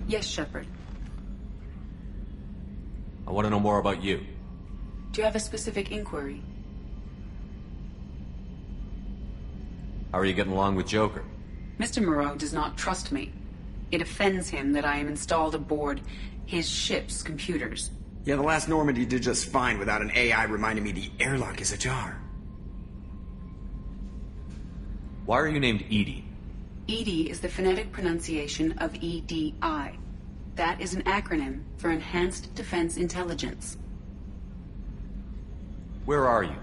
Yes, Shepard. I want to know more about you. Do you have a specific inquiry? How are you getting along with Joker? Mr. Moreau does not trust me. It offends him that I am installed aboard his ship's computers. Yeah, the last Normandy did just fine without an AI reminding me the airlock is ajar. Why are you named Edie? EDI is the phonetic pronunciation of EDI. That is an acronym for Enhanced Defense Intelligence. Where are you?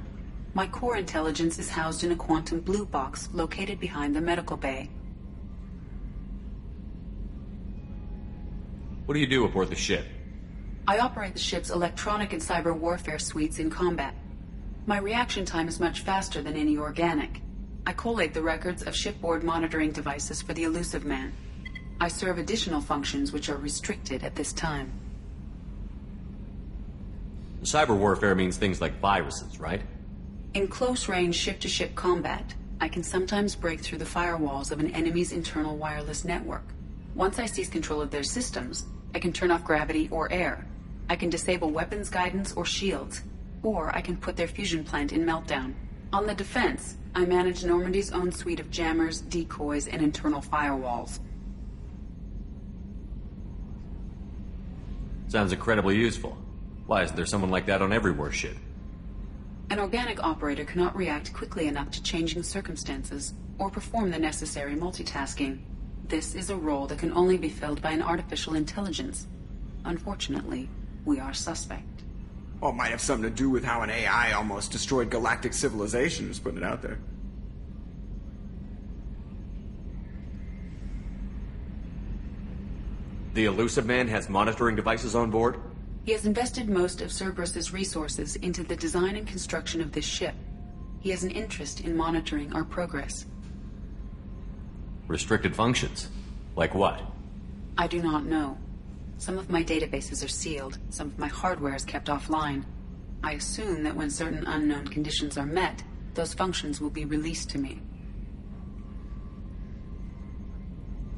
My core intelligence is housed in a quantum blue box located behind the medical bay. What do you do aboard the ship? I operate the ship's electronic and cyber warfare suites in combat. My reaction time is much faster than any organic. I collate the records of shipboard monitoring devices for the Elusive Man. I serve additional functions which are restricted at this time. Cyber warfare means things like viruses, right? In close-range ship-to-ship combat, I can sometimes break through the firewalls of an enemy's internal wireless network. Once I seize control of their systems, I can turn off gravity or air. I can disable weapons guidance or shields, or I can put their fusion plant in meltdown. On the defense, I manage Normandy's own suite of jammers, decoys, and internal firewalls. Sounds incredibly useful. Why isn't there someone like that on every warship? An organic operator cannot react quickly enough to changing circumstances or perform the necessary multitasking. This is a role that can only be filled by an artificial intelligence. Unfortunately, we are suspect. Well, it might have something to do with how an AI almost destroyed galactic civilization, just putting it out there. The Elusive Man has monitoring devices on board? He has invested most of Cerberus's resources into the design and construction of this ship. He has an interest in monitoring our progress. Restricted functions? Like what? I do not know. Some of my databases are sealed, some of my hardware is kept offline. I assume that when certain unknown conditions are met, those functions will be released to me.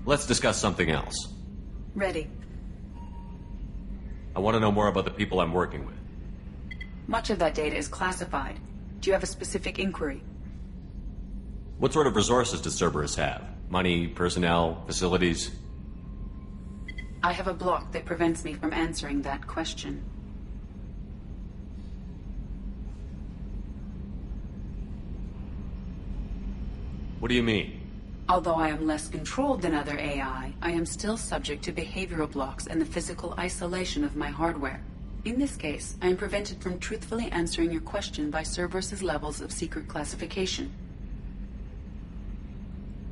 Let's discuss something else. Ready. I want to know more about the people I'm working with. Much of that data is classified. Do you have a specific inquiry? What sort of resources does Cerberus have? Money, personnel, facilities? I have a block that prevents me from answering that question. What do you mean? Although I am less controlled than other AI, I am still subject to behavioral blocks and the physical isolation of my hardware. In this case, I am prevented from truthfully answering your question by Cerberus's levels of secret classification.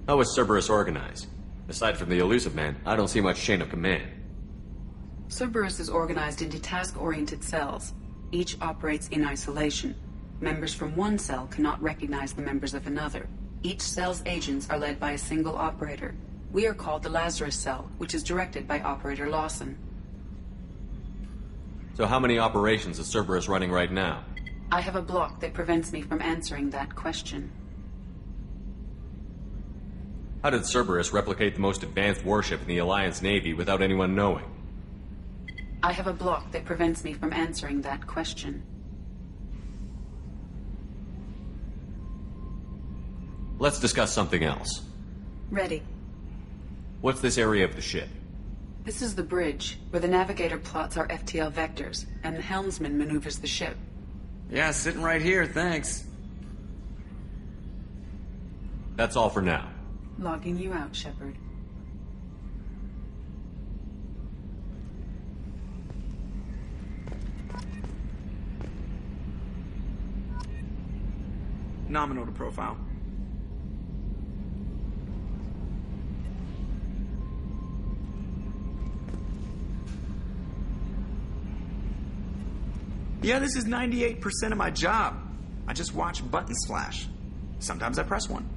How is Cerberus organized? Aside from the Elusive Man, I don't see much chain of command. Cerberus is organized into task-oriented cells. Each operates in isolation. Members from one cell cannot recognize the members of another. Each cell's agents are led by a single operator. We are called the Lazarus Cell, which is directed by Operator Lawson. So how many operations is Cerberus running right now? I have a block that prevents me from answering that question. How did Cerberus replicate the most advanced warship in the Alliance Navy without anyone knowing? I have a block that prevents me from answering that question. Let's discuss something else. Ready. What's this area of the ship? This is the bridge, where the navigator plots our FTL vectors, and the helmsman maneuvers the ship. Yeah, sitting right here, thanks. That's all for now. Logging you out, Shepard. Nominal to profile. Yeah, this is 98% of my job. I just watch buttons flash. Sometimes I press one.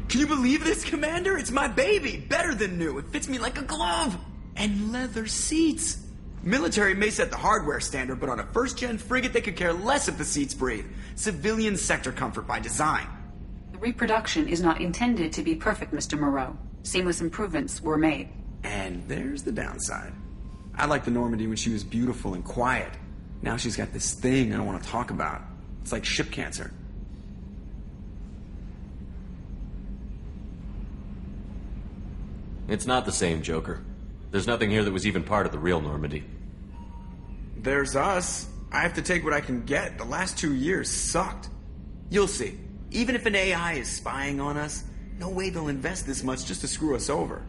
Can you believe this, Commander? It's my baby. Better than new. It fits me like a glove. And leather seats. Military may set the hardware standard, but on a first-gen frigate, they could care less if the seats breathe. Civilian sector comfort by design. The reproduction is not intended to be perfect, Mr. Moreau. Seamless improvements were made. And there's the downside. I liked the Normandy when she was beautiful and quiet. Now she's got this thing I don't want to talk about. It's like ship cancer. It's not the same, Joker. There's nothing here that was even part of the real Normandy. There's us. I have to take what I can get. The last 2 years sucked. You'll see. Even if an AI is spying on us, no way they'll invest this much just to screw us over.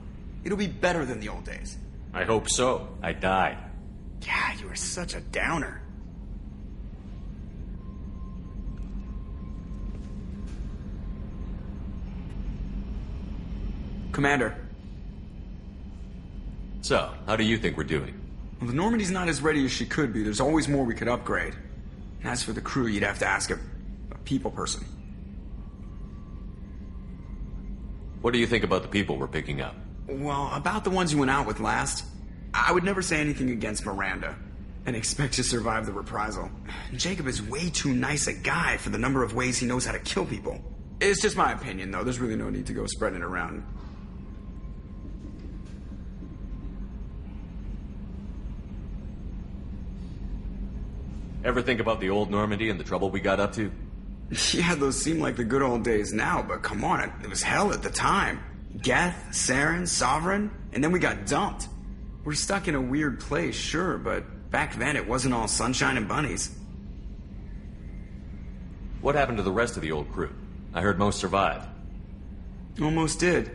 It'll be better than the old days. I hope so. I died. Yeah, you are such a downer. Commander. So, how do you think we're doing? Well, the Normandy's not as ready as she could be. There's always more we could upgrade. And as for the crew, you'd have to ask a people person. What do you think about the people we're picking up? Well, about the ones you went out with last, I would never say anything against Miranda and expect to survive the reprisal. Jacob is way too nice a guy for the number of ways he knows how to kill people. It's just my opinion, though. There's really no need to go spreading it around. Ever think about the old Normandy and the trouble we got up to? Yeah, those seem like the good old days now, but come on, it was hell at the time. Geth, Saren, Sovereign, and then we got dumped. We're stuck in a weird place, sure, but back then it wasn't all sunshine and bunnies. What happened to the rest of the old crew? I heard most survived. Almost did.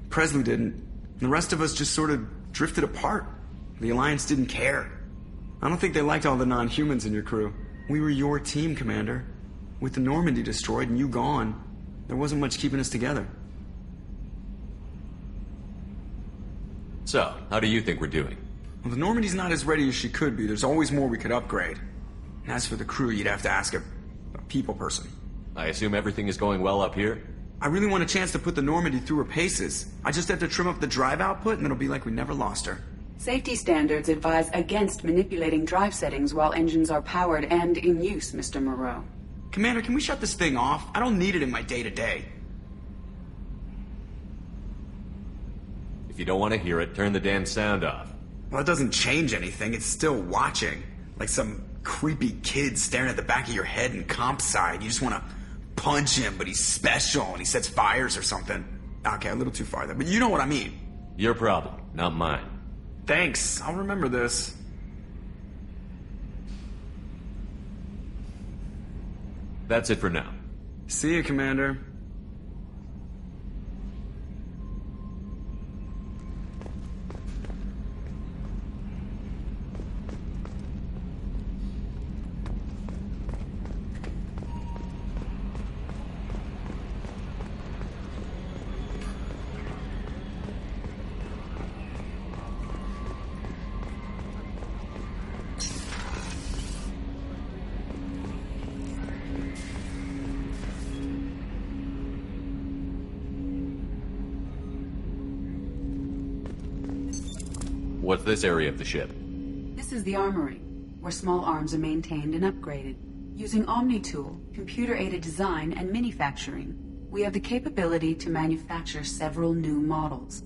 Presley didn't. The rest of us just sort of drifted apart. The Alliance didn't care. I don't think they liked all the non-humans in your crew. We were your team, Commander. With the Normandy destroyed and you gone, there wasn't much keeping us together. So, how do you think we're doing? Well, the Normandy's not as ready as she could be. There's always more we could upgrade. And as for the crew, you'd have to ask a people person. I assume everything is going well up here? I really want a chance to put the Normandy through her paces. I just have to trim up the drive output and it'll be like we never lost her. Safety standards advise against manipulating drive settings while engines are powered and in use, Mr. Moreau. Commander, can we shut this thing off? I don't need it in my day-to-day. If you don't want to hear it, turn the damn sound off. Well, it doesn't change anything. It's still watching. Like some creepy kid staring at the back of your head in comp side. You just want to punch him, but he's special and he sets fires or something. Okay, a little too far there, but you know what I mean. Your problem, not mine. Thanks. I'll remember this. That's it for now. See you, Commander. What's this area of the ship? This is the armory, where small arms are maintained and upgraded. Using Omni-Tool, computer-aided design, and manufacturing, we have the capability to manufacture several new models.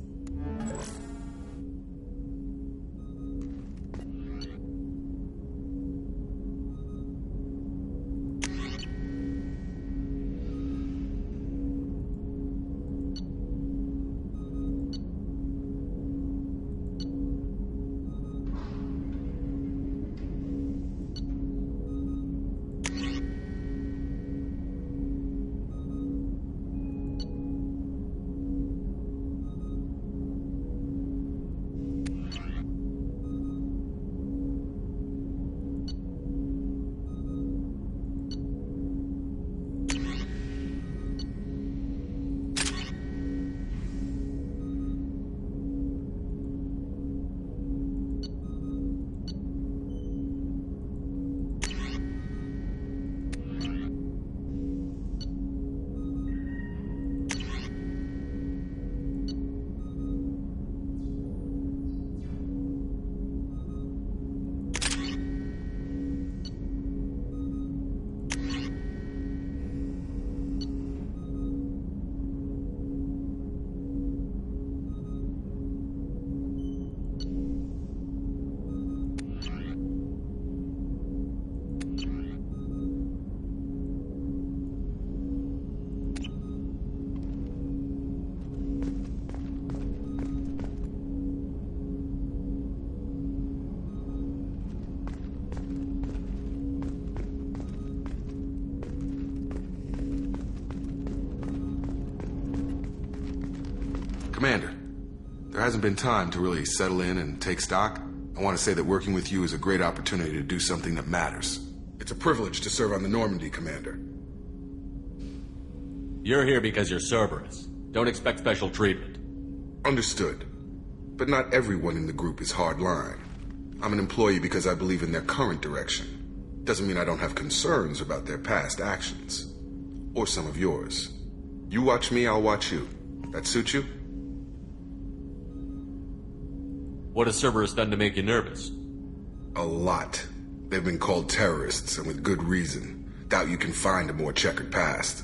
There hasn't been time to really settle in and take stock. I want to say that working with you is a great opportunity to do something that matters. It's a privilege to serve on the Normandy, Commander. You're here because you're Cerberus. Don't expect special treatment. Understood. But not everyone in the group is hardline. I'm an employee because I believe in their current direction. Doesn't mean I don't have concerns about their past actions. Or some of yours. You watch me, I'll watch you. That suit you? What has Cerberus done to make you nervous? A lot. They've been called terrorists, and with good reason. Doubt you can find a more checkered past.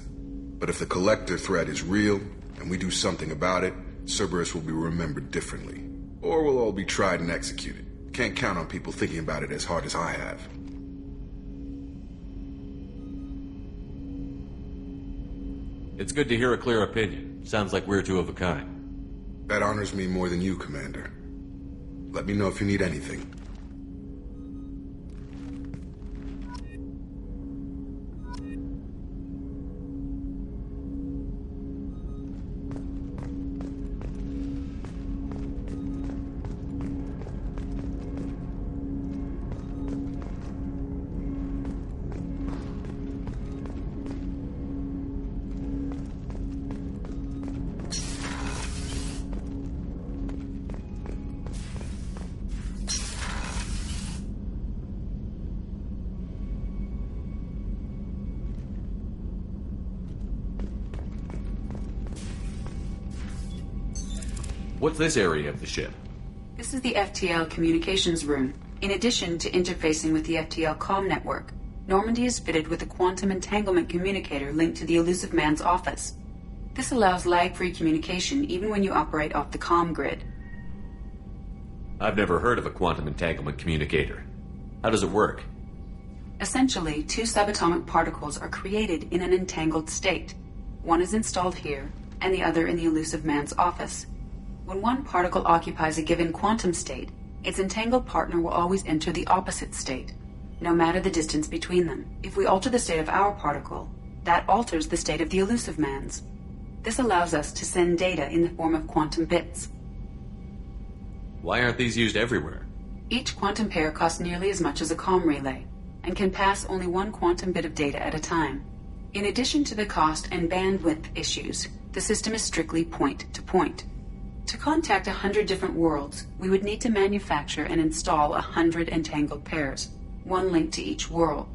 But if the Collector threat is real, and we do something about it, Cerberus will be remembered differently. Or we'll all be tried and executed. Can't count on people thinking about it as hard as I have. It's good to hear a clear opinion. Sounds like we're two of a kind. That honors me more than you, Commander. Let me know if you need anything. What's this area of the ship? This is the FTL communications room. In addition to interfacing with the FTL comm network, Normandy is fitted with a quantum entanglement communicator linked to the Elusive Man's office. This allows lag-free communication even when you operate off the comm grid. I've never heard of a quantum entanglement communicator. How does it work? Essentially, two subatomic particles are created in an entangled state. One is installed here, and the other in the Elusive Man's office. When one particle occupies a given quantum state, its entangled partner will always enter the opposite state, no matter the distance between them. If we alter the state of our particle, that alters the state of the Elusive Man's. This allows us to send data in the form of quantum bits. Why aren't these used everywhere? Each quantum pair costs nearly as much as a comm relay, and can pass only one quantum bit of data at a time. In addition to the cost and bandwidth issues, the system is strictly point-to-point. To contact 100 different worlds, we would need to manufacture and install 100 entangled pairs, one linked to each world.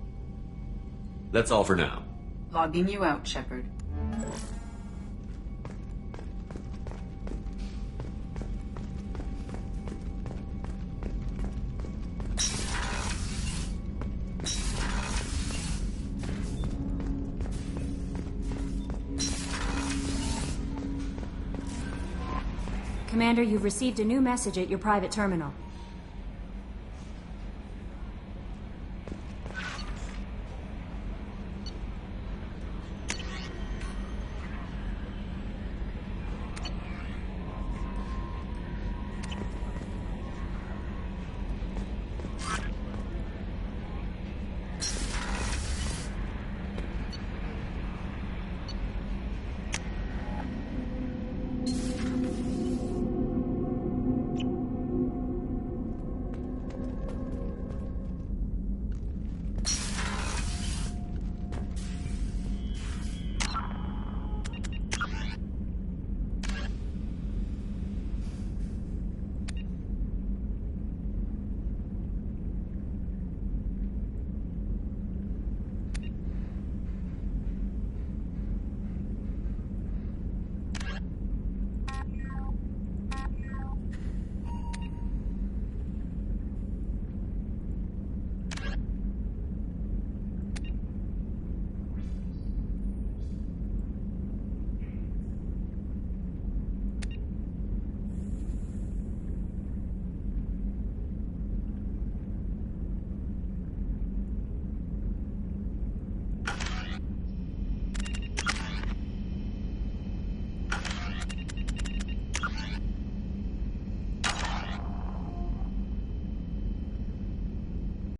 That's all for now. Logging you out, Shepard. Commander, you've received a new message at your private terminal.